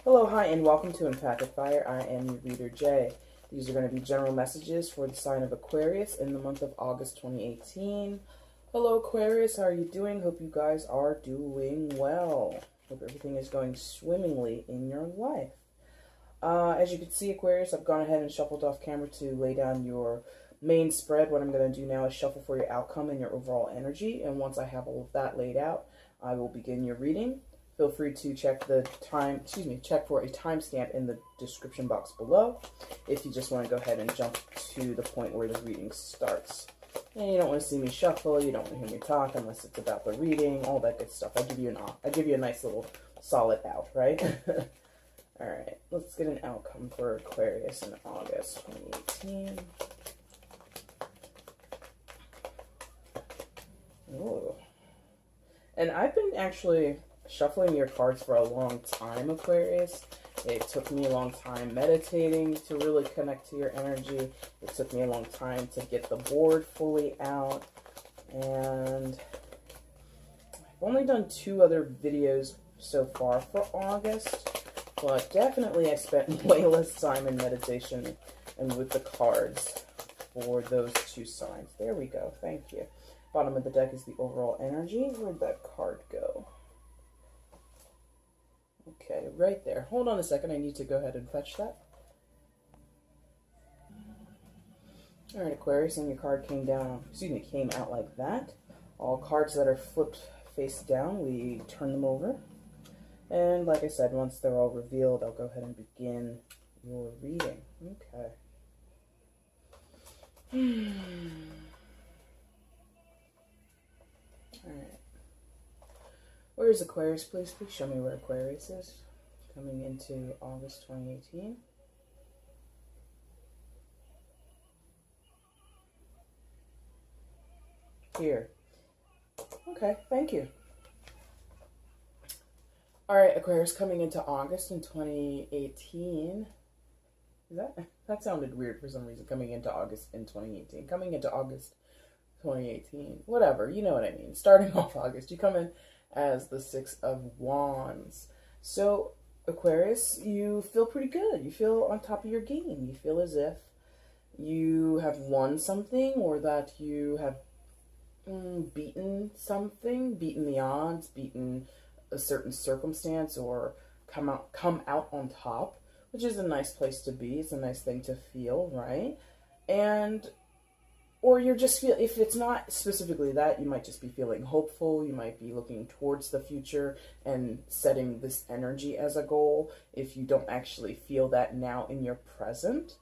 Hello, hi, and welcome to EmpathicFire. I am your reader, Jay. These are going to be general messages for the sign of Aquarius in the month of August 2018. Hello, Aquarius. How are you doing? Hope you guys are doing well. Hope everything is going swimmingly in your life. As you can see, Aquarius, I've gone ahead and shuffled off camera to lay down your main spread. What I'm going to do now is shuffle for your outcome and your overall energy. And once I have all of that laid out, I will begin your reading. Feel free to check the check for a timestamp in the description box below if you just want to go ahead and jump to the point where the reading starts. And you don't want to see me shuffle, you don't want to hear me talk unless it's about the reading, all that good stuff. I give you a nice little solid out, right? Alright, let's get an outcome for Aquarius in August 2018. Oh. And I've been actually shuffling your cards for a long time, Aquarius. It took me a long time meditating to really connect to your energy. It took me a long time to get the board fully out. And I've only done 2 other videos so far for August. But definitely I spent way less time in meditation and with the cards for those 2 signs. There we go. Thank you. Bottom of the deck is the overall energy. Where'd that card go? Okay, right there. Hold on a second. I need to go ahead and fetch that. All right, Aquarius, and your card came out like that. All cards that are flipped face down, we turn them over. And like I said, once they're all revealed, I'll go ahead and begin your reading. Okay. All right. Where is Aquarius, please? Please show me where Aquarius is coming into August 2018. Here. Okay, thank you. All right, Aquarius, coming into August in 2018. That sounded weird for some reason, coming into August in 2018. Coming into August 2018. Whatever, you know what I mean. Starting off August, you come in as the 6 of Wands. So, Aquarius, you feel pretty good. You feel on top of your game. You feel as if you have won something, or that you have beaten something, beaten the odds, beaten a certain circumstance, or come out on top, which is a nice place to be. It's a nice thing to feel, right? Or you're just if it's not specifically that, you might just be feeling hopeful. You might be looking towards the future and setting this energy as a goal if you don't actually feel that now in your present.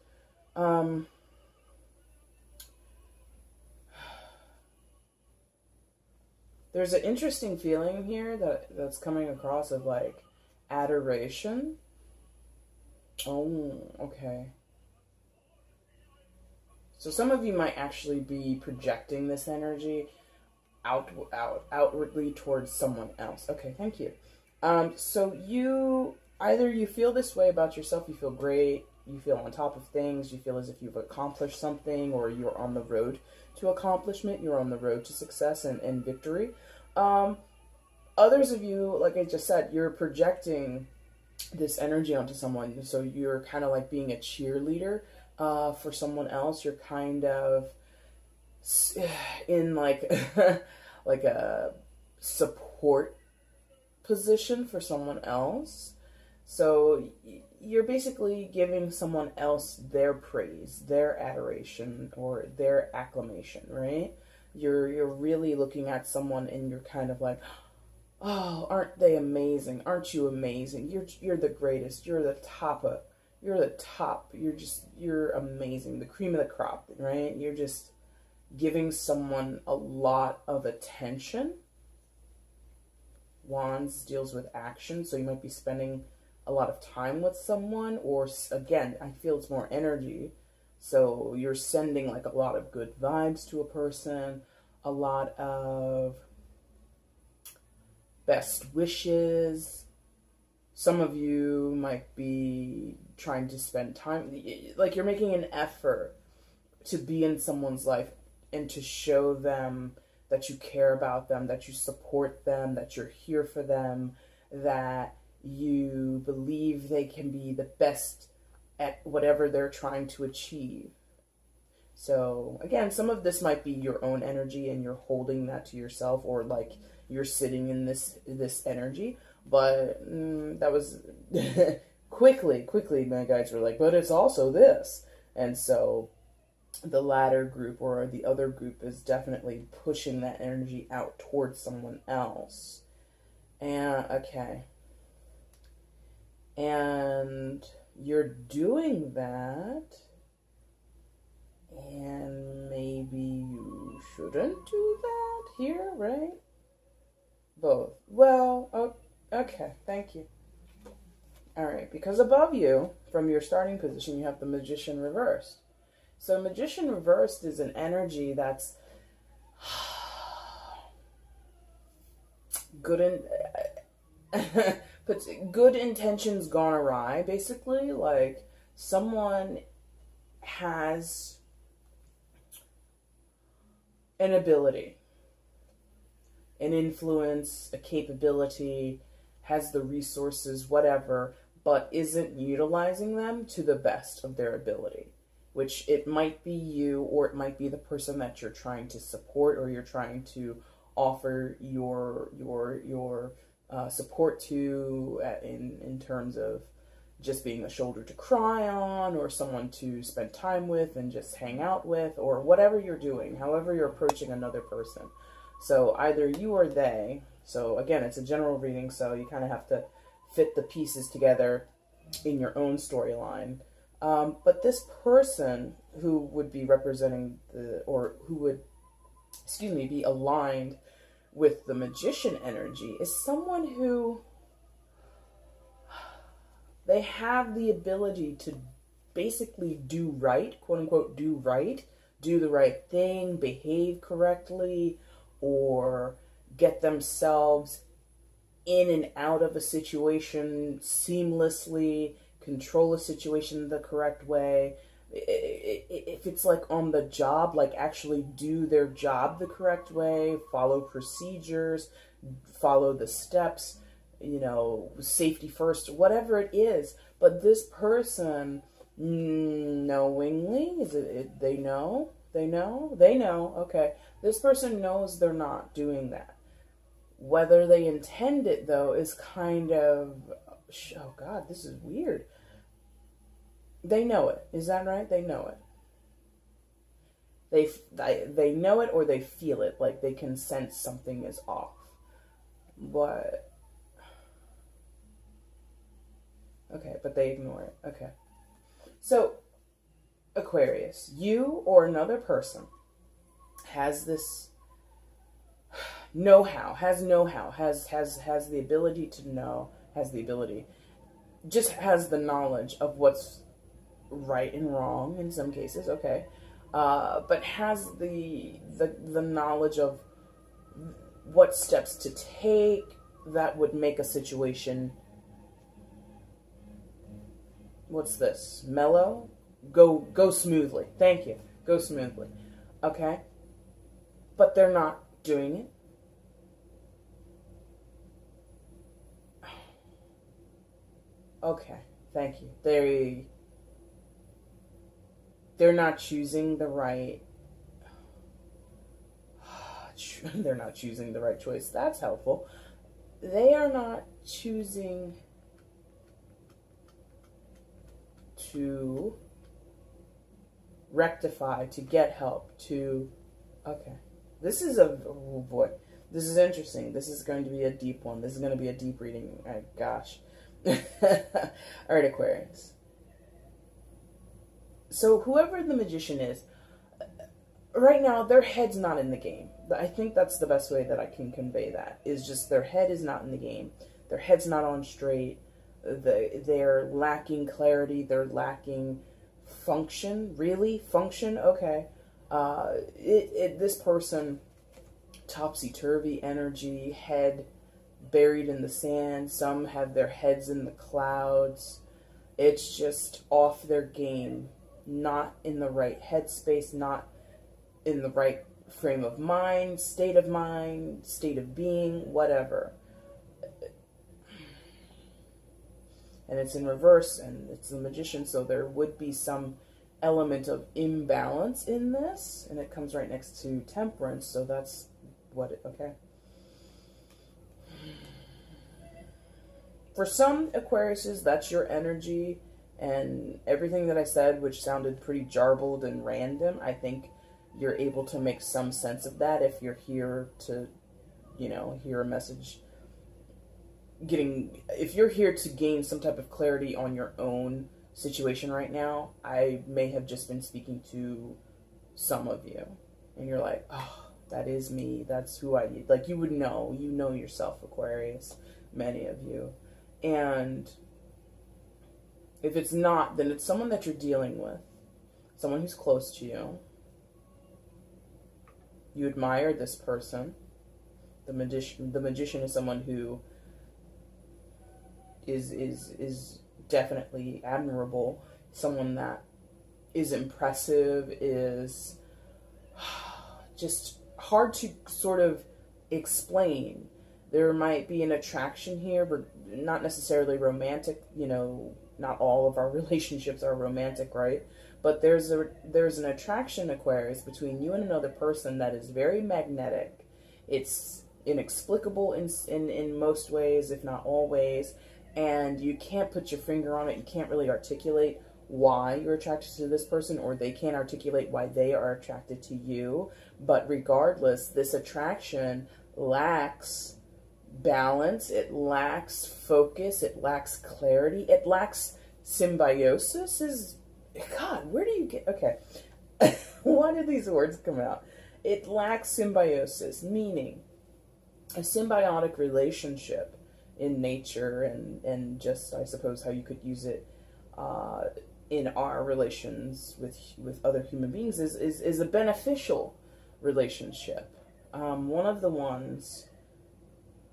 There's an interesting feeling here that's coming across of like adoration. Oh, okay. So some of you might actually be projecting this energy outwardly towards someone else. Okay, thank you. So you feel this way about yourself, you feel great, you feel on top of things, you feel as if you've accomplished something, or you're on the road to accomplishment, you're on the road to success and victory. Others of you, like I just said, you're projecting this energy onto someone, so you're kind of like being a cheerleader for someone else. You're kind of in like like a support position for someone else. So you're basically giving someone else their praise, their adoration, or their acclamation, right? You're really looking at someone and you're kind of like, oh, aren't they amazing? Aren't you amazing? You're the greatest. You're the top. You're amazing. The cream of the crop, right? You're just giving someone a lot of attention. Wands deals with action, so you might be spending a lot of time with someone, or again, I feel it's more energy. So you're sending like a lot of good vibes to a person, a lot of best wishes. Some of you might be trying to spend time, like you're making an effort to be in someone's life and to show them that you care about them, that you support them, that you're here for them, that You believe they can be the best at whatever they're trying to achieve. So again, some of this might be your own energy and you're holding that to yourself, or like you're sitting in this energy. But that was quickly my guides were like, but it's also this. And so the latter group, or the other group, is definitely pushing that energy out towards someone else. And okay. And you're doing that, and maybe you shouldn't do that here, right? Both. Well, okay, thank you. All right, because above you, from your starting position, you have the Magician reversed. So Magician reversed is an energy that's good but good intentions gone awry, basically. Like someone has an ability, an influence, a capability, has the resources, whatever, but isn't utilizing them to the best of their ability. Which it might be you, or it might be the person that you're trying to support, or you're trying to offer your support to, in terms of just being a shoulder to cry on, or someone to spend time with and just hang out with, or whatever you're doing, however you're approaching another person. So either you or they. So again, it's a general reading, so you kind of have to fit the pieces together in your own storyline. But this person who would be representing or who would, be aligned with the Magician energy is someone who, they have the ability to basically do right, quote unquote, do right, do the right thing, behave correctly, or get themselves in and out of a situation seamlessly, control a situation the correct way. If it's like on the job, like actually do their job the correct way, follow procedures, follow the steps, safety first, whatever it is. But this person, knowingly, they know, okay. This person knows they're not doing that. Whether they intend it, though, is kind of, oh God, this is weird. They know it. Is that right? They know it. They know it, or they feel it. Like they can sense something is off. But okay, but they ignore it. Okay. So Aquarius, you or another person has this know-how, has the ability to know, just has the knowledge of what's right and wrong in some cases, okay, but has the knowledge of what steps to take that would make a situation, what's this, mellow, go smoothly. Thank you. Go smoothly. Okay, but they're not doing it. Okay, thank you. They're not choosing the right. They're not choosing the right choice. That's helpful. They are not choosing to rectify, to get help, to. Okay, this is oh boy, this is interesting. This is going to be a deep one. This is going to be a deep reading. Gosh. All right, Aquarius. So whoever the Magician is, right now their head's not in the game. I think that's the best way that I can convey that, is just their head is not in the game. Their head's not on straight. They're lacking clarity. They're lacking function. Really? Function? Okay. This person, topsy-turvy energy, head buried in the sand. Some have their heads in the clouds. It's just off their game. Not in the right headspace, not in the right frame of mind, state of being, whatever. and it's in reverse, and it's the Magician, so there would be some element of imbalance in this, and it comes right next to Temperance, so that's what it, okay. For some Aquariuses, that's your energy, and everything that I said, which sounded pretty jarbled and random, I think you're able to make some sense of that if you're here to, you know, hear a message. If you're here to gain some type of clarity on your own situation right now, I may have just been speaking to some of you, and you're like, oh, that is me, that's who I need. Like, you would know, you know yourself, Aquarius, many of you. And if it's not, then it's someone that you're dealing with, someone who's close to you. You admire this person. The magician is someone who is definitely admirable, someone that is impressive, is just hard to sort of explain. There might be an attraction here, but not necessarily romantic. You know, not all of our relationships are romantic, right? But there's an attraction, Aquarius, between you and another person that is very magnetic. It's inexplicable in most ways, if not all ways, and you can't put your finger on it. You can't really articulate why you're attracted to this person, or they can't articulate why they are attracted to you. But regardless, this attraction lacks balance, it lacks focus, it lacks clarity, it lacks symbiosis. God, where do you get, okay, why do these words come out? It lacks symbiosis, meaning a symbiotic relationship in nature, and just, I suppose, how you could use it in our relations with other human beings is a beneficial relationship. One of the ones,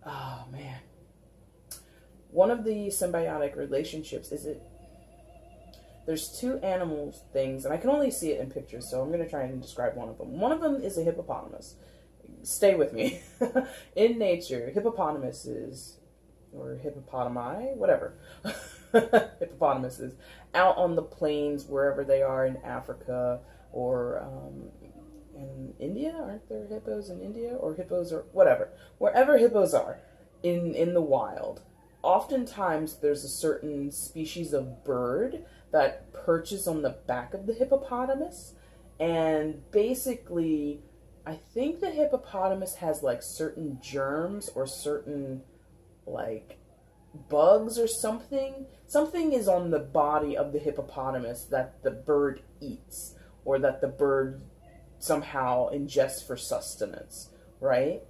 oh man, one of the symbiotic relationships there's two animal things, and I can only see it in pictures, so I'm going to try and describe one of them. One of them is a hippopotamus. Stay with me. In nature, hippopotamuses, or hippopotami, whatever, hippopotamuses, out on the plains, wherever they are in Africa, or in India, aren't there hippos in India? Or hippos, or whatever. Wherever hippos are in the wild, oftentimes there's a certain species of bird that perches on the back of the hippopotamus, and basically I think the hippopotamus has like certain germs or certain like bugs or something. Something is on the body of the hippopotamus that the bird eats, or that the bird somehow ingests for sustenance, right?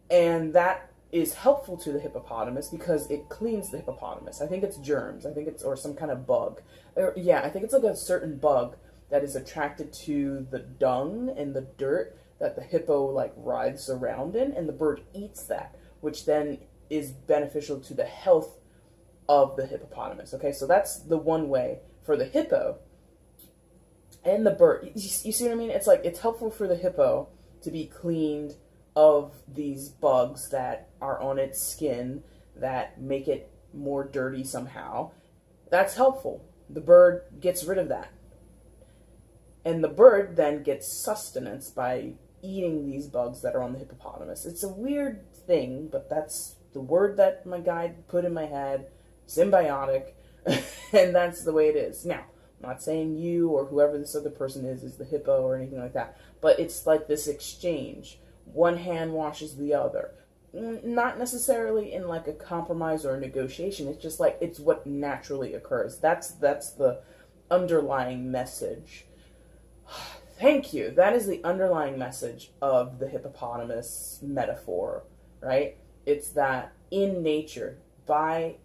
And that is helpful to the hippopotamus because it cleans the hippopotamus. I think it's germs. I think it's, or some kind of bug. Yeah, I think it's like a certain bug that is attracted to the dung and the dirt that the hippo like writhes around in, and the bird eats that, which then is beneficial to the health of the hippopotamus. Okay, so that's the one way for the hippo and the bird. You see what I mean? It's like, it's helpful for the hippo to be cleaned of these bugs that are on its skin that make it more dirty somehow. That's helpful. The bird gets rid of that. And the bird then gets sustenance by eating these bugs that are on the hippopotamus. It's a weird thing, but that's the word that my guide put in my head, symbiotic, and that's the way it is. Now, I'm not saying you or whoever this other person is the hippo or anything like that, but it's like this exchange. One hand washes the other. Not necessarily in like a compromise or a negotiation. It's just like, it's what naturally occurs. That's the underlying message. Thank you. That is the underlying message of the hippopotamus metaphor, right? It's that in nature, by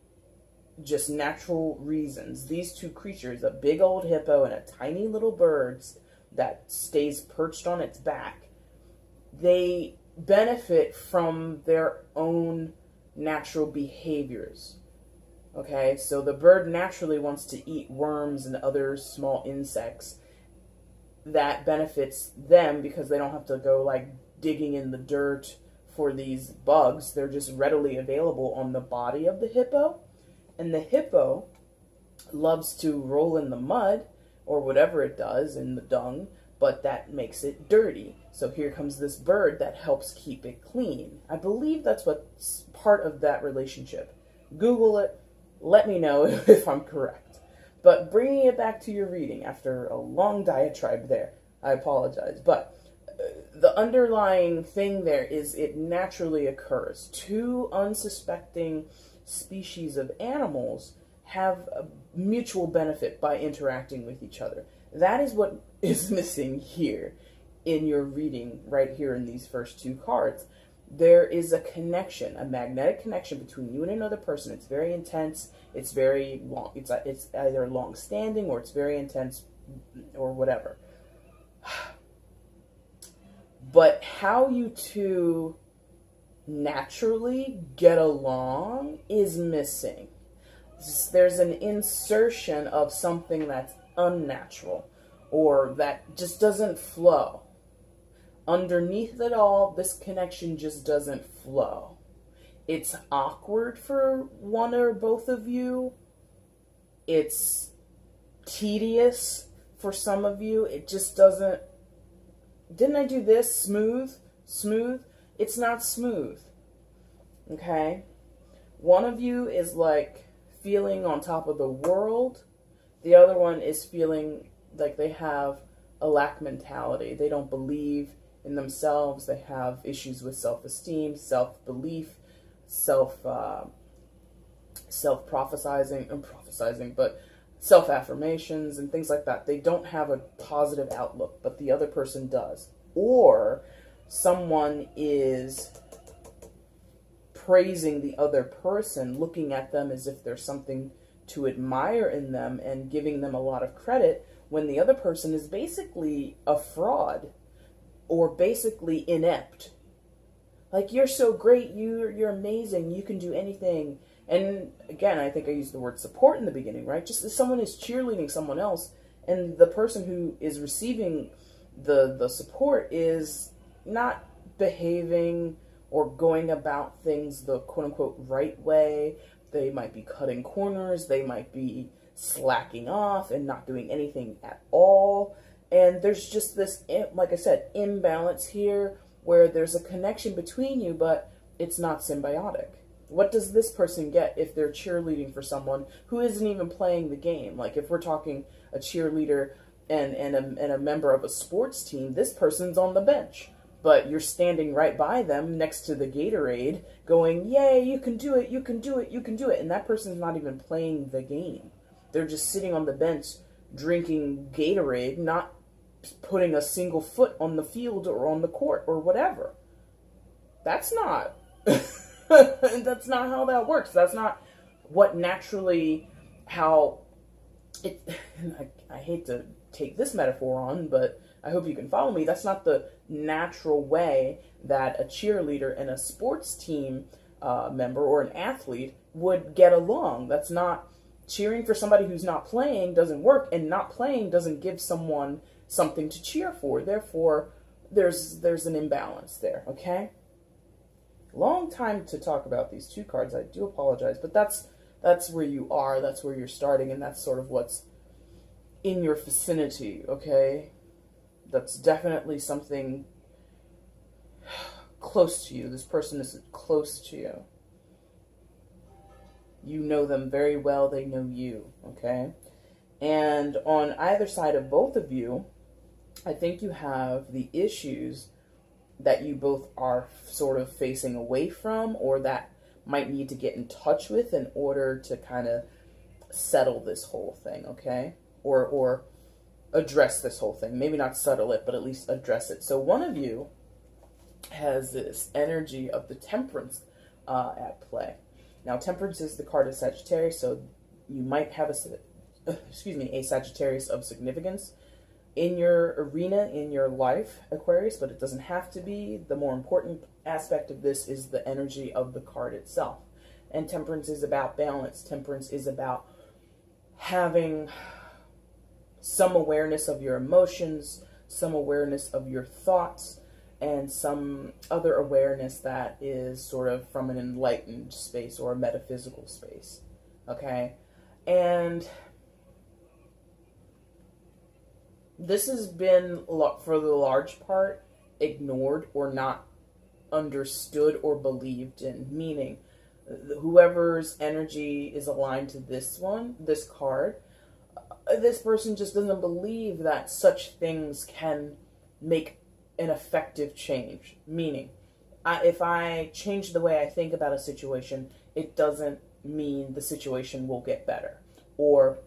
just natural reasons, these two creatures, a big old hippo and a tiny little bird that stays perched on its back, they benefit from their own natural behaviors. Okay, so the bird naturally wants to eat worms and other small insects. That benefits them because they don't have to go like digging in the dirt for these bugs. They're just readily available on the body of the hippo. And the hippo loves to roll in the mud or whatever it does in the dung, but that makes it dirty. So here comes this bird that helps keep it clean. I believe that's what's part of that relationship. Google it. Let me know if I'm correct. But bringing it back to your reading after a long diatribe there, I apologize. But the underlying thing there is it naturally occurs. Two unsuspecting species of animals have a mutual benefit by interacting with each other. That is what is missing here in your reading right here in these first two cards. There is a connection, a magnetic connection between you and another person. It's very intense. It's very long. It's either long-standing or it's very intense or whatever. But how you two naturally get along is missing. There's an insertion of something that's unnatural or that just doesn't flow. Underneath it all, this connection just doesn't flow. It's awkward for one or both of you. It's tedious for some of you. It just doesn't... Didn't I do this? Smooth? Smooth? It's not smooth. Okay? One of you is like feeling on top of the world. The other one is feeling like they have a lack mentality. They don't believe in themselves. They have issues with self-esteem, self-belief, self-prophesying, but self-affirmations and things like that. They don't have a positive outlook, but the other person does. Or someone is praising the other person, looking at them as if there's something to admire in them and giving them a lot of credit, when the other person is basically a fraud or basically inept. Like, you're so great, you're amazing, you can do anything. And again, I think I used the word support in the beginning, right? Just as someone is cheerleading someone else, and the person who is receiving the support is not behaving or going about things the quote-unquote right way. They might be cutting corners, they might be slacking off and not doing anything at all. And there's just this, like I said, imbalance here where there's a connection between you, but it's not symbiotic. What does this person get if they're cheerleading for someone who isn't even playing the game? Like, if we're talking a cheerleader and a member of a sports team, this person's on the bench, but you're standing right by them next to the Gatorade going, yay, you can do it, you can do it, you can do it. And that person's not even playing the game. They're just sitting on the bench drinking Gatorade, not putting a single foot on the field or on the court or whatever. That's not... That's not how that works. That's not what naturally, how it, I hate to take this metaphor on, but I hope you can follow me. That's not the natural way that a cheerleader and a sports team member or an athlete would get along. That's not, cheering for somebody who's not playing doesn't work, and not playing doesn't give someone something to cheer for. Therefore, there's an imbalance there, okay? Long time to talk about these two cards. I do apologize, but that's where you are, that's where you're starting, and that's sort of what's in your vicinity, okay? That's definitely something close to you. This person is close to you. You know them very well, they know you, okay? And on either side of both of you, I think you have the issues that you both are sort of facing away from, or that might need to get in touch with in order to kind of settle this whole thing, okay? Or address this whole thing. Maybe not settle it, but at least address it. So one of you has this energy of the Temperance at play. Now, Temperance is the card of Sagittarius, so you might have a Sagittarius of significance in your arena, in your life, Aquarius, but it doesn't have to be. The more important aspect of this is the energy of the card itself. And Temperance is about balance. Temperance is about having some awareness of your emotions, some awareness of your thoughts, and some other awareness that is sort of from an enlightened space or a metaphysical space. okay? And this has been, for the large part, ignored or not understood or believed in, meaning whoever's energy is aligned to this card, this person just doesn't believe that such things can make an effective change. Meaning, if I change the way I think about a situation, it doesn't mean the situation will get better. Or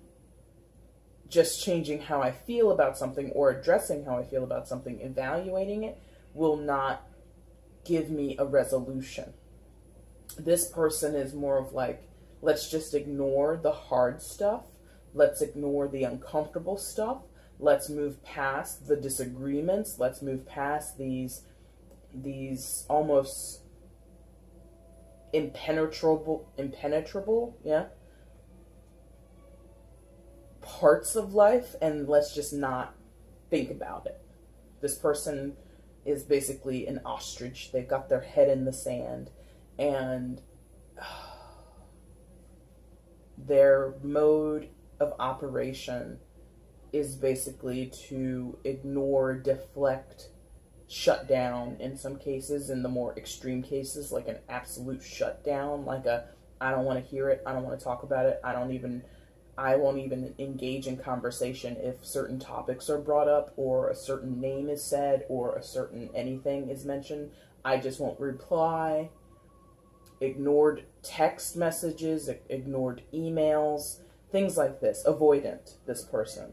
just changing how I feel about something or addressing how I feel about something, evaluating it, will not give me a resolution. This person is more of like, let's just ignore the hard stuff. Let's ignore the uncomfortable stuff. Let's move past the disagreements. Let's move past these almost impenetrable, yeah, parts of life, and let's just not think about it. This person is basically an ostrich. They've got their head in the sand, and their mode of operation is basically to ignore, deflect, shut down in some cases. In the more extreme cases, like an absolute shutdown, like I don't want to hear it, I don't want to talk about it, I won't even engage in conversation if certain topics are brought up, or a certain name is said, or a certain anything is mentioned. I just won't reply. Ignored text messages, ignored emails, things like this. Avoidant, this person.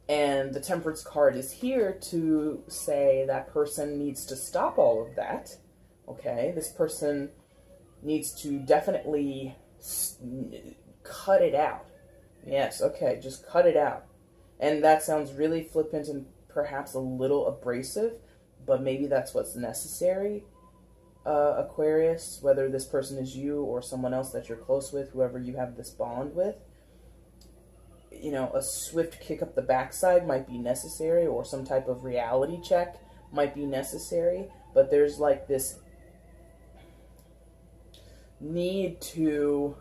And the Temperance card is here to say that person needs to stop all of that. Okay, this person needs to definitely cut it out. Yes, okay, just cut it out. And that sounds really flippant and perhaps a little abrasive, but maybe that's what's necessary, Aquarius, whether this person is you or someone else that you're close with, whoever you have this bond with. You know, a swift kick up the backside might be necessary, or some type of reality check might be necessary, but there's like this need to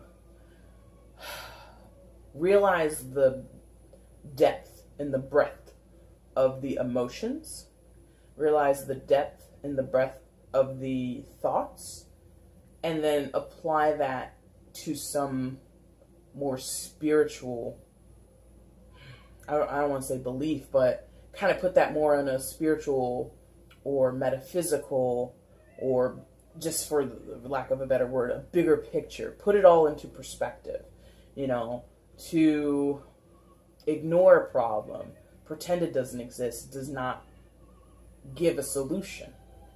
realize the depth and the breadth of the emotions, realize the depth and the breadth of the thoughts, and then apply that to some more spiritual, I don't want to say belief, but kind of put that more on a spiritual or metaphysical, or just for the lack of a better word, a bigger picture. Put it all into perspective. You know, to ignore a problem, pretend it doesn't exist, does not give a solution.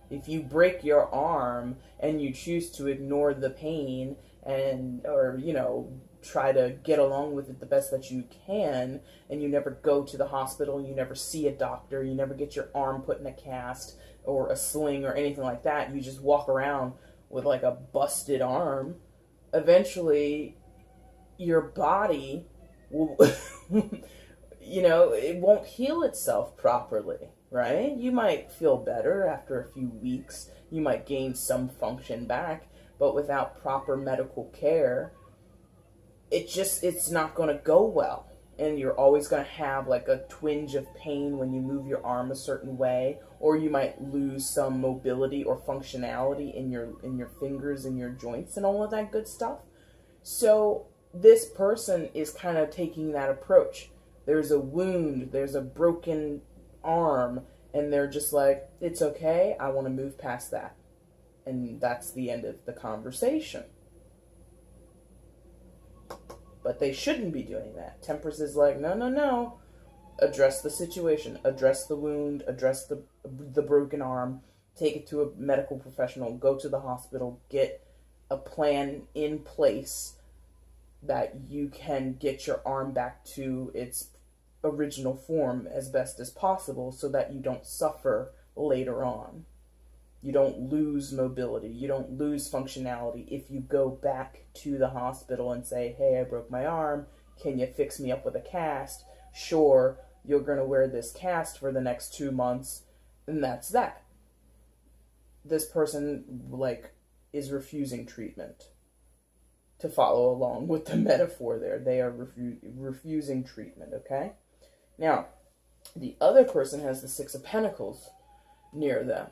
If you break your arm and you choose to ignore the pain or you know, try to get along with it the best that you can, and you never go to the hospital, you never see a doctor, you never get your arm put in a cast or a sling or anything like that, you just walk around with like a busted arm, eventually your body will, you know, it won't heal itself properly, right? You might feel better after a few weeks, you might gain some function back, but without proper medical care, it's not going to go well. And you're always going to have like a twinge of pain when you move your arm a certain way, or you might lose some mobility or functionality in your fingers and your joints and all of that good stuff. So this person is kind of taking that approach. There's a wound, there's a broken arm, and they're just like, it's okay, I want to move past that. And that's the end of the conversation. But they shouldn't be doing that. Temperance is like, no. Address the situation. Address the wound. Address the broken arm. Take it to a medical professional. Go to the hospital. Get a plan in place that you can get your arm back to its original form as best as possible, so that you don't suffer later on. You don't lose mobility. You don't lose functionality if you go back to the hospital and say, hey, I broke my arm. Can you fix me up with a cast? Sure, you're going to wear this cast for the next 2 months, and that's that. This person, like, is refusing treatment. to follow along with the metaphor there. They are refusing treatment, okay? Now, the other person has the Six of Pentacles near them.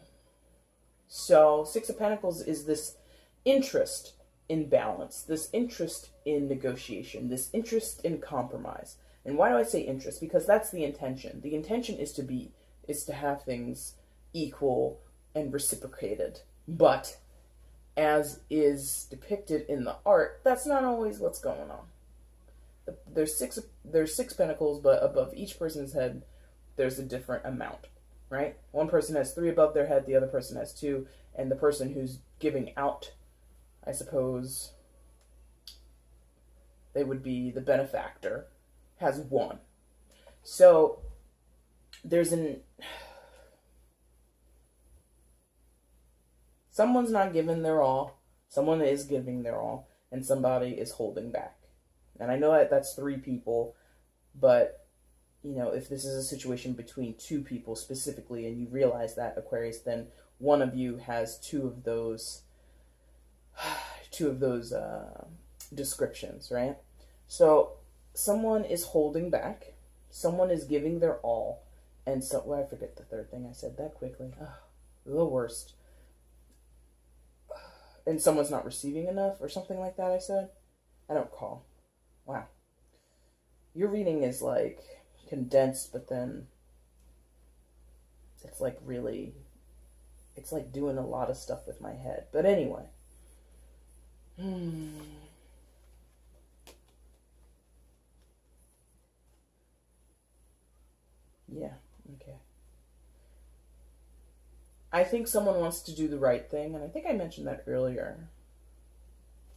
So, Six of Pentacles is this interest in balance, this interest in negotiation, this interest in compromise. And why do I say interest? Because that's the intention. The intention is to have things equal and reciprocated. But as is depicted in the art, that's not always what's going on. There's six pentacles, but above each person's head, there's a different amount, right? One person has 3 above their head, the other person has 2, and the person who's giving out, I suppose, they would be the benefactor, has 1. So there's someone's not giving their all, someone is giving their all, and somebody is holding back. And I know that that's 3 people, but, you know, if this is a situation between 2 people specifically, and you realize that, Aquarius, then one of you has two of those descriptions, right? So someone is holding back, someone is giving their all, and so, well, I forget the third thing I said that quickly. Oh, the worst. And someone's not receiving enough, or something like that, I said. I don't recall. Wow. Your reading is, like, condensed, but then it's, like, really, it's, like, doing a lot of stuff with my head. But anyway. Yeah, okay. I think someone wants to do the right thing, and I think I mentioned that earlier.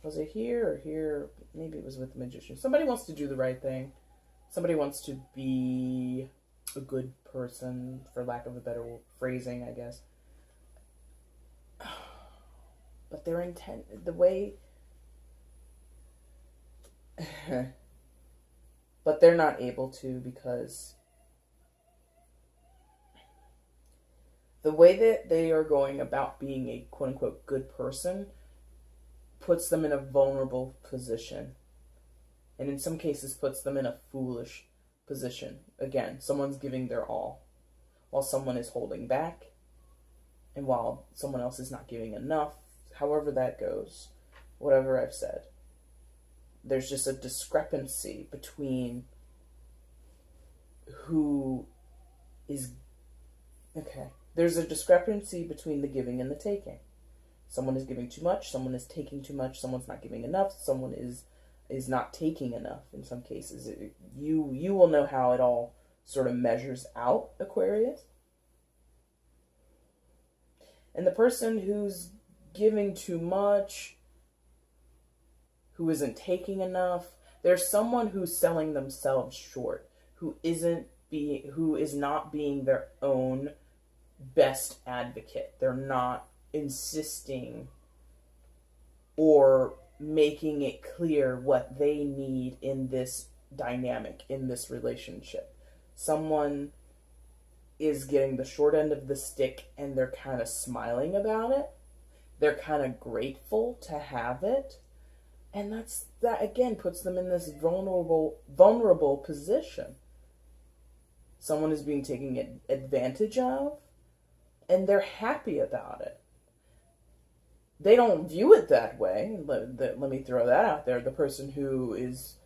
Was it here or here? Maybe it was with the Magician. Somebody wants to do the right thing. Somebody wants to be a good person, for lack of a better phrasing, I guess. But their intent, the way... but they're not able to, because the way that they are going about being a quote-unquote good person puts them in a vulnerable position. And in some cases puts them in a foolish position. Again, someone's giving their all, while someone is holding back, and while someone else is not giving enough. However that goes, whatever I've said. There's just a discrepancy between who is... Okay. There's a discrepancy between the giving and the taking. Someone is giving too much, someone is taking too much, someone's not giving enough, someone is not taking enough in some cases. You will know how it all sort of measures out, Aquarius. And the person who's giving too much, who isn't taking enough, there's someone who's selling themselves short, who is not being their own best advocate. They're not insisting or making it clear what they need in this dynamic, in this relationship. Someone is getting the short end of the stick, and they're kind of smiling about it. They're kind of grateful to have it. And that again puts them in this vulnerable position. Someone is being taken advantage of, and they're happy about it. They don't view it that way. Let me throw that out there. The person who is,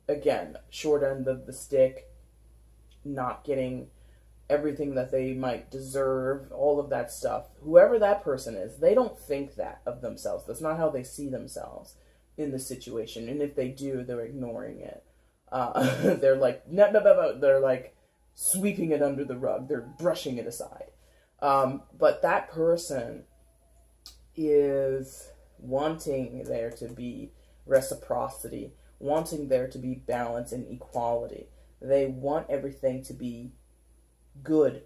again, short end of the stick, not getting everything that they might deserve, all of that stuff. Whoever that person is, they don't think that of themselves. That's not how they see themselves in the situation. And if they do, they're ignoring it. They're like, no. They're like sweeping it under the rug. They're brushing it aside. But that person is wanting there to be reciprocity, wanting there to be balance and equality. They want everything to be good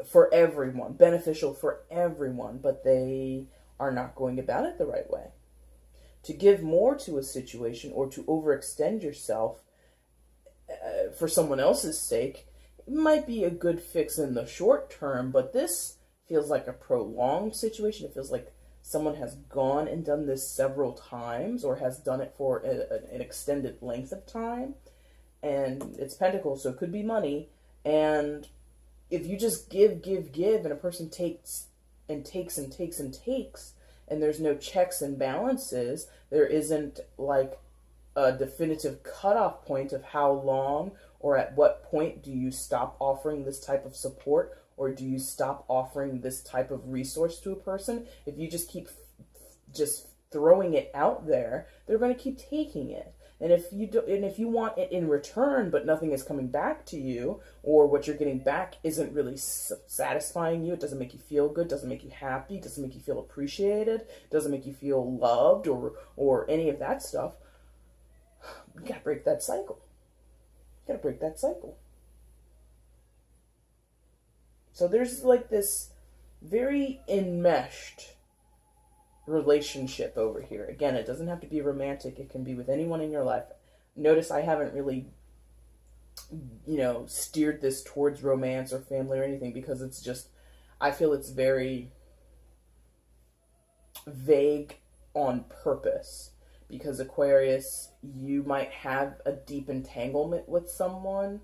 for everyone, beneficial for everyone, but they are not going about it the right way. To give more to a situation or to overextend yourself for someone else's sake might be a good fix in the short term, but this feels like a prolonged situation. It feels like someone has gone and done this several times or has done it for an extended length of time. And it's pentacles, so it could be money. And if you just give, and a person takes and takes and takes and takes, and there's no checks and balances, there isn't like a definitive cutoff point of how long or at what point do you stop offering this type of support, or do you stop offering this type of resource to a person. If you just keep just throwing it out there, they're going to keep taking it. And if you do, and if you want it in return, but nothing is coming back to you, or what you're getting back isn't really satisfying you, it doesn't make you feel good, doesn't make you happy, doesn't make you feel appreciated, doesn't make you feel loved, or any of that stuff, you gotta break that cycle. You gotta break that cycle. So there's like this very enmeshed relationship over here. Again, it doesn't have to be romantic. It can be with anyone in your life. Notice I haven't really, steered this towards romance or family or anything, because it's just, I feel it's very vague on purpose. Because Aquarius, you might have a deep entanglement with someone.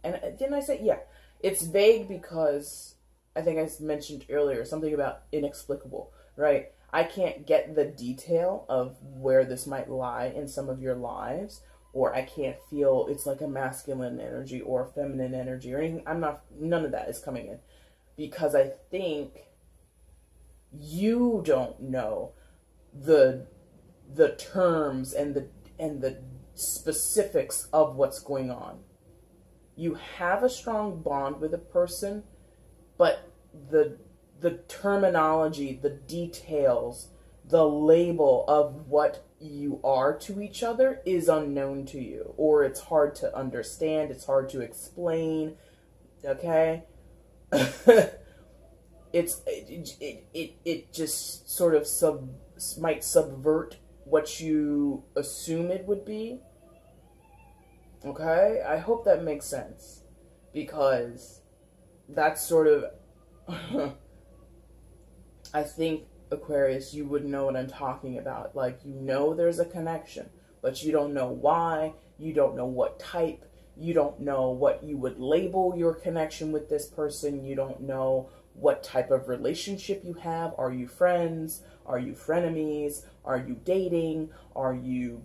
And didn't I say, yeah, it's vague because I think I mentioned earlier something about inexplicable, right? I can't get the detail of where this might lie in some of your lives, or I can't feel it's like a masculine energy or a feminine energy or anything. None of that is coming in, because I think you don't know the terms and the specifics of what's going on. You have a strong bond with a person, but the terminology, the details, the label of what you are to each other is unknown to you, or it's hard to understand, it's hard to explain, okay? It just sort of might subvert what you assume it would be. Okay? I hope that makes sense, because that's sort of I think, Aquarius, you would know what I'm talking about. Like, there's a connection, but you don't know why, you don't know what type, you don't know what you would label your connection with this person, you don't know what type of relationship you have. Are you friends? Are you frenemies? Are you dating? Are you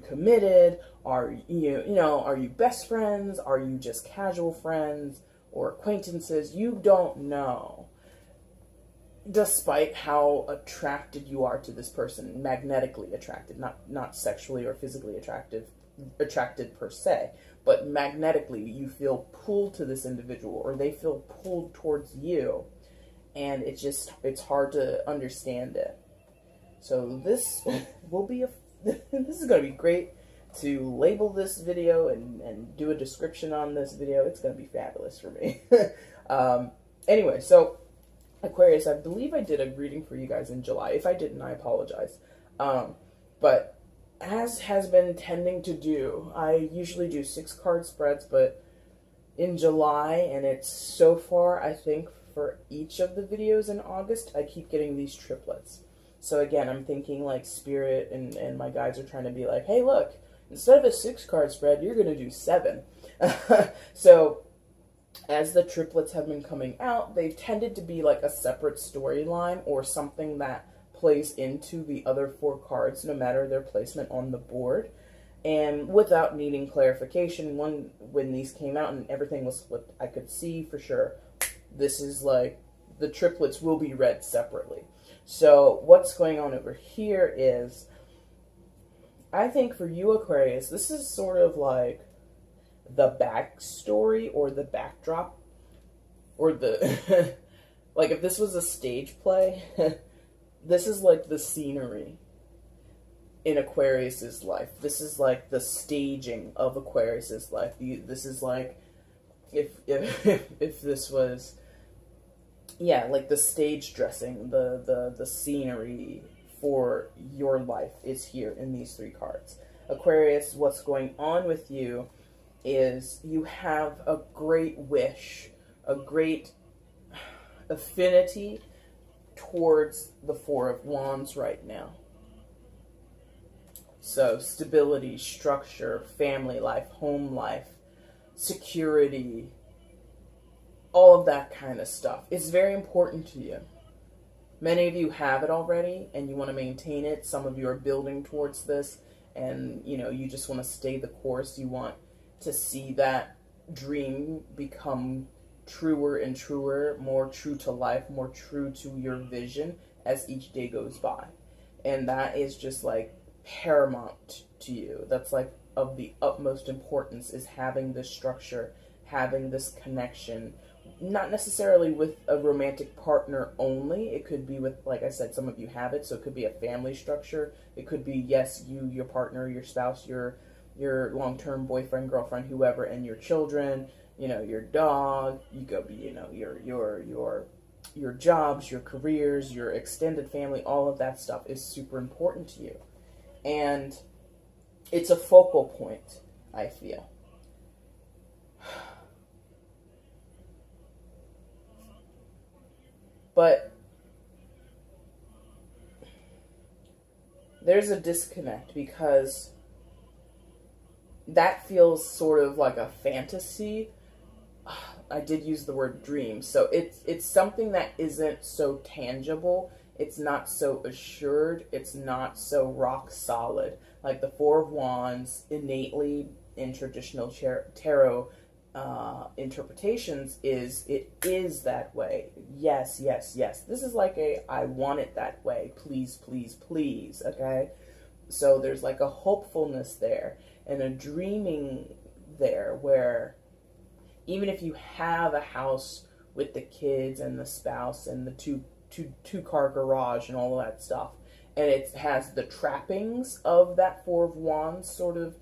committed? Are you best friends? Are you just casual friends or acquaintances? You don't know. Despite how attracted you are to this person, magnetically attracted, not sexually or physically attracted per se, but magnetically you feel pulled to this individual, or they feel pulled towards you, and it's hard to understand it. So this will be this is going to be great to label this video and do a description on this video. It's going to be fabulous for me. Anyway, so Aquarius, I believe I did a reading for you guys in July. If I didn't, I apologize. But as has been tending to do, I usually do 6-card spreads, but in July, and it's so far, I think, for each of the videos in August, I keep getting these triplets. So again, I'm thinking like Spirit and my guides are trying to be like, hey, look, instead of a 6-card spread, you're going to do 7. So as the triplets have been coming out, they've tended to be like a separate storyline or something that plays into the other 4 cards, no matter their placement on the board. And without needing clarification, when these came out and everything was what I could see for sure, this is like, the triplets will be read separately. So what's going on over here is, I think for you, Aquarius, this is sort of like the backstory or the backdrop, or the, like if this was a stage play, this is like the scenery in Aquarius's life. This is like the staging of Aquarius's life. This is like, if this was, yeah, like the stage dressing, the scenery for your life is here in these 3 cards. Aquarius, what's going on with you is you have a great wish, a great affinity towards the Four of Wands right now. So stability, structure, family life, home life, security, all of that kind of stuff. It's very important to you. Many of you have it already and you want to maintain it. Some of you are building towards this and, you know, you just want to stay the course. You want to see that dream become truer and truer, more true to life, more true to your vision as each day goes by. And that is just like paramount to you. That's like of the utmost importance, is having this structure, having this connection. Not necessarily with a romantic partner only. It could be with, like I said, some of you have it, so it could be a family structure. It could be, yes, you, your partner, your spouse, your long-term boyfriend, girlfriend, whoever, and your children, you know, your dog. You go be, you know, your jobs, your careers, your extended family. All of that stuff is super important to you, and it's a focal point, I feel. But there's a disconnect because that feels sort of like a fantasy. I did use the word dream. So it's something that isn't so tangible. It's not so assured. It's not so rock solid. Like the Four of Wands innately in traditional tarot interpretations it is that way. Yes, yes, yes. This is like I want it that way. Please, please, please. Okay? So there's like a hopefulness there and a dreaming there where even if you have a house with the kids and the spouse and the two-car garage and all of that stuff, and it has the trappings of that Four of Wands sort of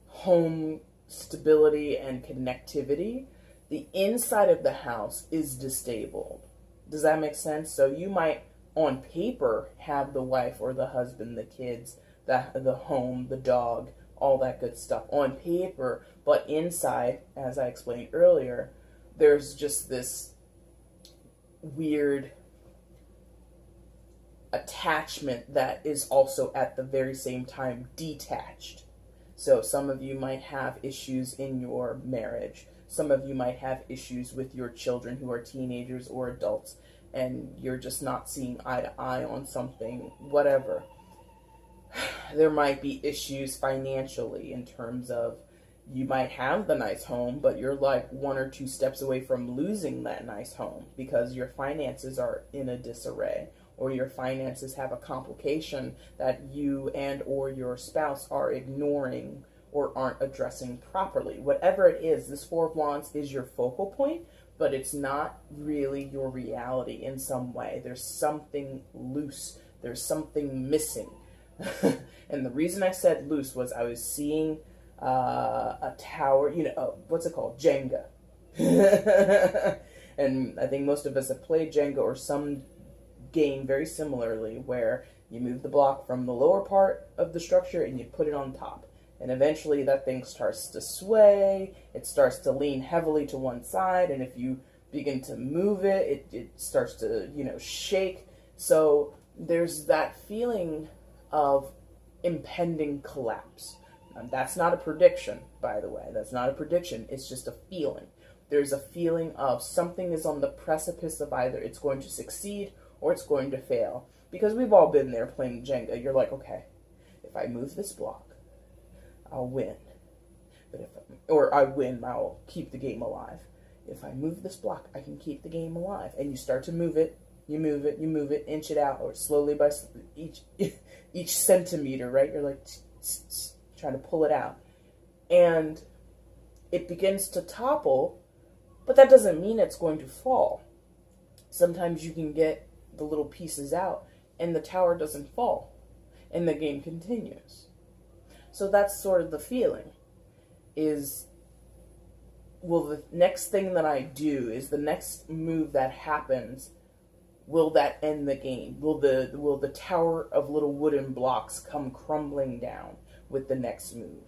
home stability and connectivity, the inside of the house is disabled. Does that make sense? So you might, on paper, have the wife or the husband, the kids, the home, the dog, all that good stuff on paper, but inside, as I explained earlier, there's just this weird attachment that is also at the very same time detached. So some of you might have issues in your marriage. Some of you might have issues with your children who are teenagers or adults, and you're just not seeing eye to eye on something, whatever. There might be issues financially in terms of you might have the nice home, but you're like 1 or 2 steps away from losing that nice home because your finances are in a disarray, or your finances have a complication that you and or your spouse are ignoring or aren't addressing properly. Whatever it is, this Four of Wands is your focal point, but it's not really your reality in some way. There's something loose. There's something missing. And the reason I said loose was I was seeing a tower, you know, what's it called? Jenga. And I think most of us have played Jenga or some game very similarly where you move the block from the lower part of the structure and you put it on top. And eventually that thing starts to sway, it starts to lean heavily to one side, and if you begin to move it, it starts to, you know, shake. So there's that feeling of impending collapse. And that's not a prediction, by the way. That's not a prediction. It's just a feeling. There's a feeling of something is on the precipice of either it's going to succeed or it's going to fail. Because we've all been there playing Jenga. You're like, okay, if I move this block, I'll win. But I'll keep the game alive. If I move this block, I can keep the game alive. And you start to move it, you move it, you move it, inch it out, or slowly by each centimeter, right? You're like trying to pull it out. And it begins to topple, but that doesn't mean it's going to fall. Sometimes you can get the little pieces out and the tower doesn't fall and the game continues. So that's sort of the feeling is, will the next thing that I do, is the next move that happens, will that end the game? Will the tower of little wooden blocks come crumbling down with the next move?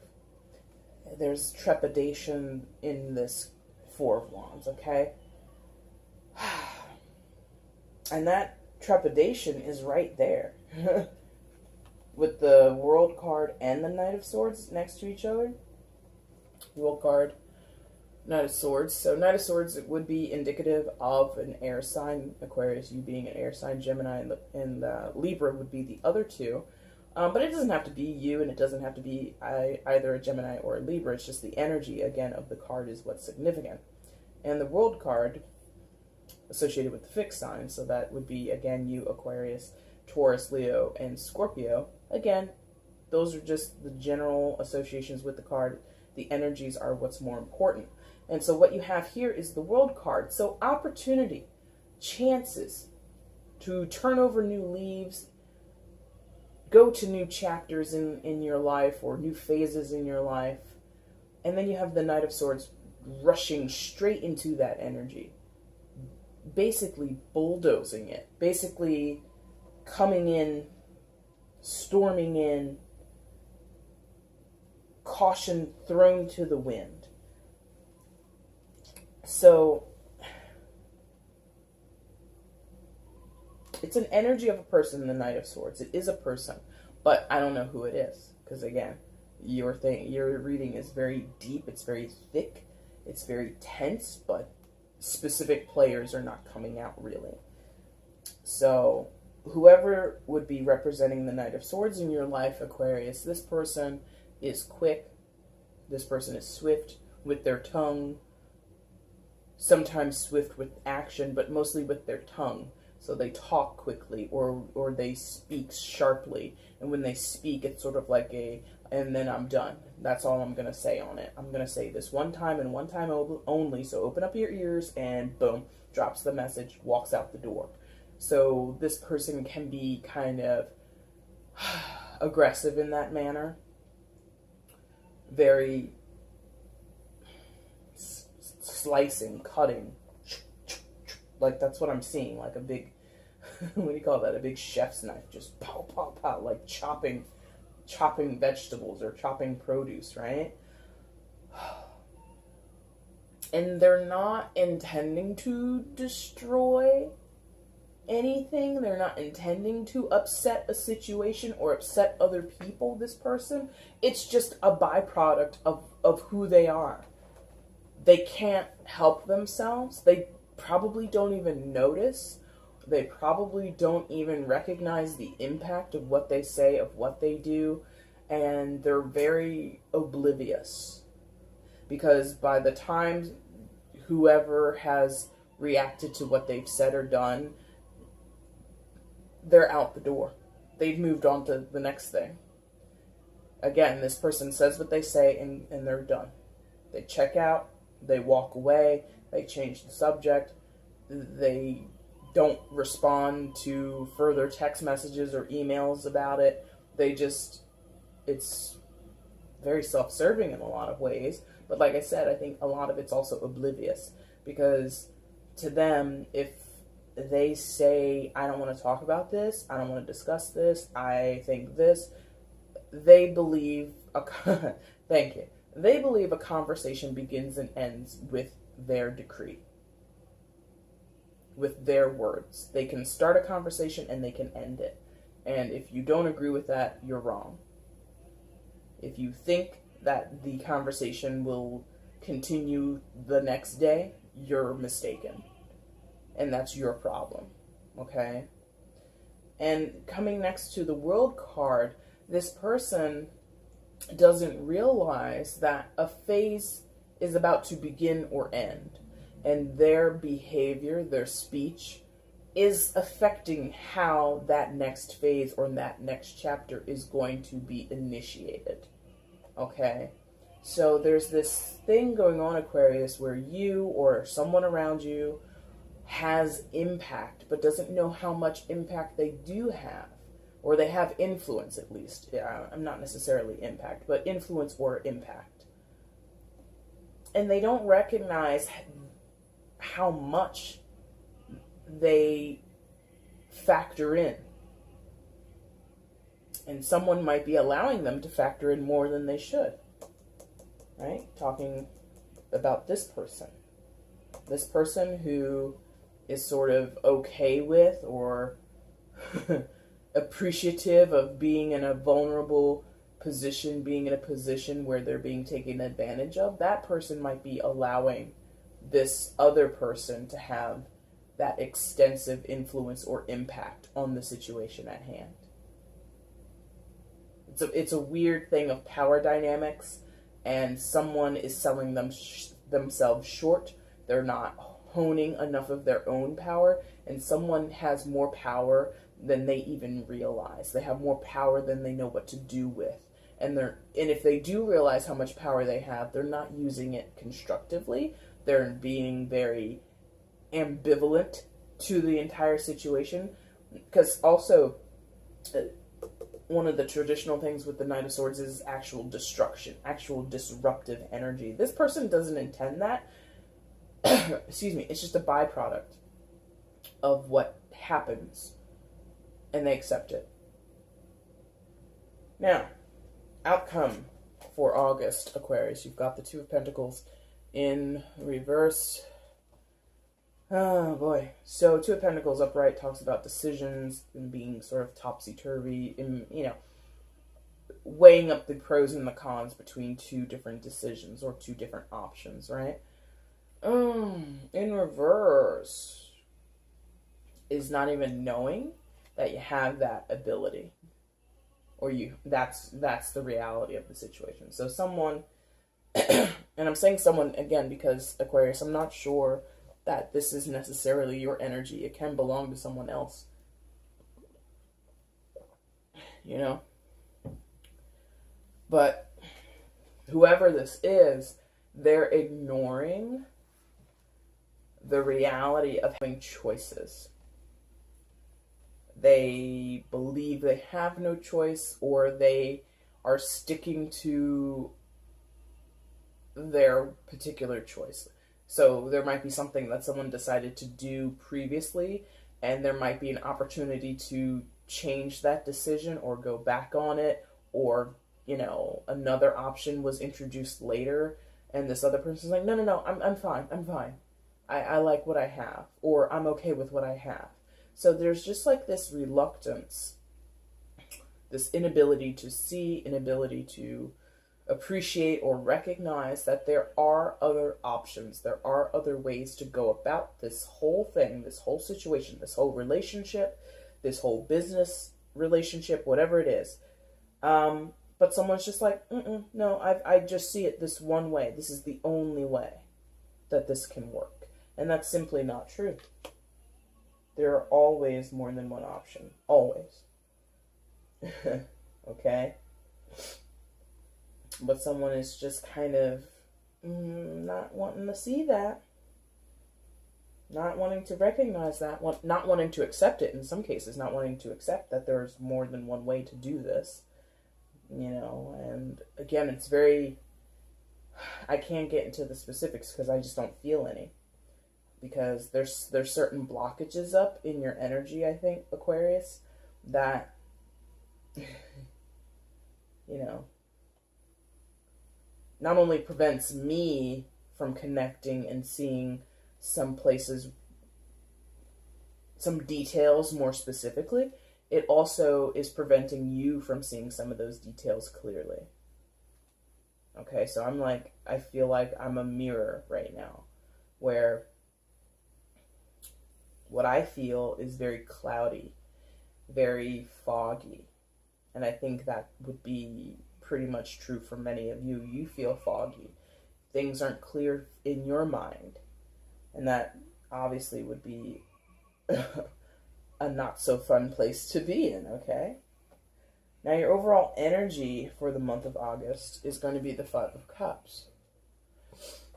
There's trepidation in this Four of Wands, okay? And that trepidation is right there. With the World card and the Knight of Swords next to each other. World card, Knight of Swords. So Knight of Swords would be indicative of an air sign, Aquarius, you being an air sign, Gemini, and Libra would be the other two. But it doesn't have to be you, and it doesn't have to be either a Gemini or a Libra. It's just the energy, again, of the card is what's significant. And the World card associated with the fixed sign, so that would be, again, you, Aquarius, Taurus, Leo, and Scorpio. Again, those are just the general associations with the card. The energies are what's more important. And so what you have here is the World card. So opportunity, chances to turn over new leaves, go to new chapters in your life or new phases in your life. And then you have the Knight of Swords rushing straight into that energy. Basically bulldozing it. Basically coming in, storming in, caution thrown to the wind. So it's an energy of a person, the Knight of Swords. It is a person, but I don't know who it is, because again, your reading is very deep, it's very thick, it's very tense, but specific players are not coming out really. So whoever would be representing the Knight of Swords in your life, Aquarius, this person is quick, this person is swift with their tongue, sometimes swift with action, but mostly with their tongue. So they talk quickly, or they speak sharply, and when they speak, it's sort of like and then I'm done. That's all I'm going to say on it. I'm going to say this one time and one time only, so open up your ears, and boom, drops the message, walks out the door. So this person can be kind of aggressive in that manner. Very slicing, cutting. Like, that's what I'm seeing. Like a big, what do you call that? A big chef's knife. Just pow, pow, pow. Like chopping vegetables or chopping produce, right? And they're not intending to destroy anything. They're not intending to upset a situation or upset other people, this person. It's just a byproduct of who they are. They can't help themselves. They probably don't even notice. They probably don't even recognize the impact of what they say, of what they do. And they're very oblivious. Because by the time whoever has reacted to what they've said or done, they're out the door. They've moved on to the next thing. Again, this person says what they say and they're done. They check out, they walk away, they change the subject, they don't respond to further text messages or emails about it. They just, it's very self-serving in a lot of ways. But like I said, I think a lot of it's also oblivious. Because to them, if they say, I don't want to talk about this, I don't want to discuss this, I think this, they believe, thank you, they believe a conversation begins and ends with their decree, with their words. They can start a conversation and they can end it. And if you don't agree with that, you're wrong. If you think that the conversation will continue the next day, you're mistaken. And that's your problem, okay? And coming next to the World card, this person doesn't realize that a phase is about to begin or end. And their behavior, their speech, is affecting how that next phase or that next chapter is going to be initiated, okay? So there's this thing going on, Aquarius, where you or someone around you has impact, but doesn't know how much impact they do have. Or they have influence, at least. I'm not necessarily impact, but influence or impact. And they don't recognize how much they factor in. And someone might be allowing them to factor in more than they should. Right? Talking about this person. This person who is sort of okay with or appreciative of being in a vulnerable position, being in a position where they're being taken advantage of, that person might be allowing this other person to have that extensive influence or impact on the situation at hand. It's a weird thing of power dynamics, and someone is selling themselves short. They're not honing enough of their own power, and someone has more power than they even realize. They have more power than they know what to do with. And if they do realize how much power they have, they're not using it constructively. They're being very ambivalent to the entire situation. Because also, one of the traditional things with the Knight of Swords is actual destruction, actual disruptive energy. This person doesn't intend that. Excuse me. It's just a byproduct of what happens, and they accept it. Now, outcome for August, Aquarius. You've got the Two of Pentacles in reverse. Oh boy. So Two of Pentacles upright talks about decisions and being sort of topsy-turvy, weighing up the pros and the cons between two different decisions or two different options, right? In reverse is not even knowing that you have that ability, or that's the reality of the situation. So someone, and I'm saying someone again because Aquarius, I'm not sure that this is necessarily your energy. It can belong to someone else, but whoever this is, they're ignoring the reality of having choices. They believe they have no choice, or they are sticking to their particular choice. So there might be something that someone decided to do previously, and there might be an opportunity to change that decision or go back on it, or, another option was introduced later, and this other person's like, no, I'm fine. I like what I have, or I'm okay with what I have. So there's just like this reluctance, this inability to see, inability to appreciate or recognize that there are other options. There are other ways to go about this whole thing, this whole situation, this whole relationship, this whole business relationship, whatever it is. But someone's just like, no, I just see it this one way. This is the only way that this can work. And that's simply not true. There are always more than one option. Always. Okay? But someone is just kind of not wanting to see that. Not wanting to recognize that. Not wanting to accept it in some cases. Not wanting to accept that there's more than one way to do this. And again, it's very... I can't get into the specifics because I just don't feel any. Because there's certain blockages up in your energy, I think, Aquarius, that, not only prevents me from connecting and seeing some places, some details more specifically, it also is preventing you from seeing some of those details clearly. Okay, so I feel like I'm a mirror right now, where what I feel is very cloudy, very foggy. And I think that would be pretty much true for many of you. You feel foggy. Things aren't clear in your mind. And that obviously would be a not so fun place to be in, okay? Now your overall energy for the month of August is going to be the Five of Cups.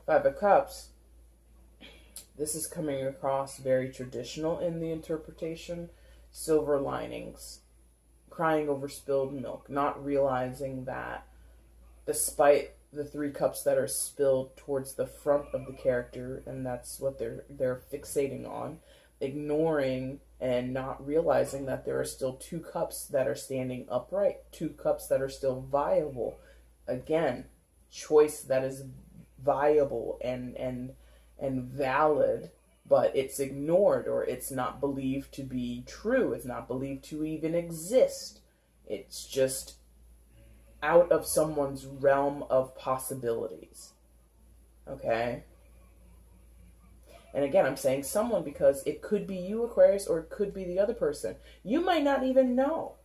Five of Cups. This is coming across very traditional in the interpretation. Silver linings. Crying over spilled milk. Not realizing that despite the 3 cups that are spilled towards the front of the character, and that's what they're fixating on, ignoring and not realizing that there are still 2 cups that are standing upright. 2 cups that are still viable. Again, choice that is viable and valid but it's ignored, or it's not believed to be true. It's not believed to even exist. It's just out of someone's realm of possibilities. Okay? And again, I'm saying someone because it could be you, Aquarius, or it could be the other person. You might not even know.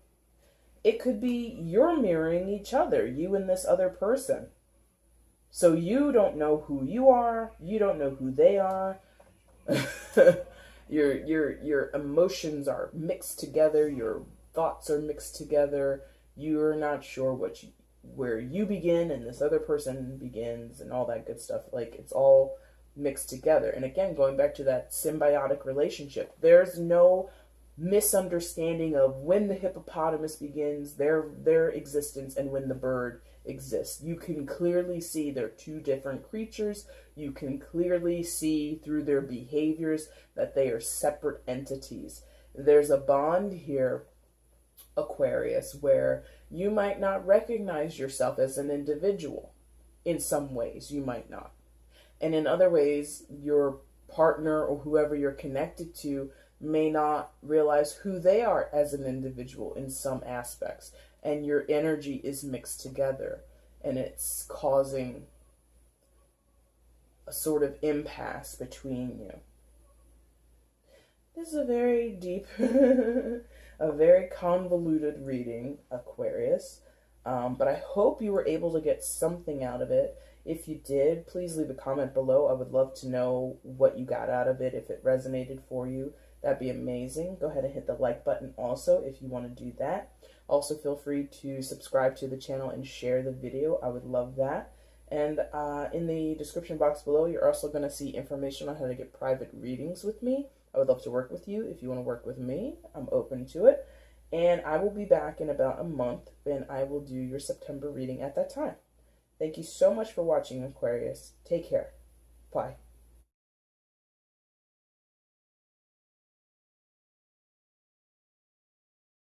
It could be you're mirroring each other, you and this other person. So you don't know who you are. You don't know who they are. Your emotions are mixed together. Your thoughts are mixed together. You're not sure where you begin and this other person begins and all that good stuff. Like, it's all mixed together. And again, going back to that symbiotic relationship, there's no misunderstanding of when the hippopotamus begins their existence and when the bird exists. You can clearly see they're two different creatures. You can clearly see through their behaviors that they are separate entities. There's a bond here, Aquarius, where you might not recognize yourself as an individual. In some ways, you might not. And in other ways, your partner or whoever you're connected to may not realize who they are as an individual in some aspects. And your energy is mixed together. And it's causing a sort of impasse between you. This is a very deep, a very convoluted reading, Aquarius. But I hope you were able to get something out of it. If you did, please leave a comment below. I would love to know what you got out of it, if it resonated for you. That'd be amazing. Go ahead and hit the like button also if you want to do that. Also, feel free to subscribe to the channel and share the video. I would love that. And in the description box below, you're also going to see information on how to get private readings with me. I would love to work with you. If you want to work with me, I'm open to it. And I will be back in about a month, and I will do your September reading at that time. Thank you so much for watching, Aquarius. Take care. Bye.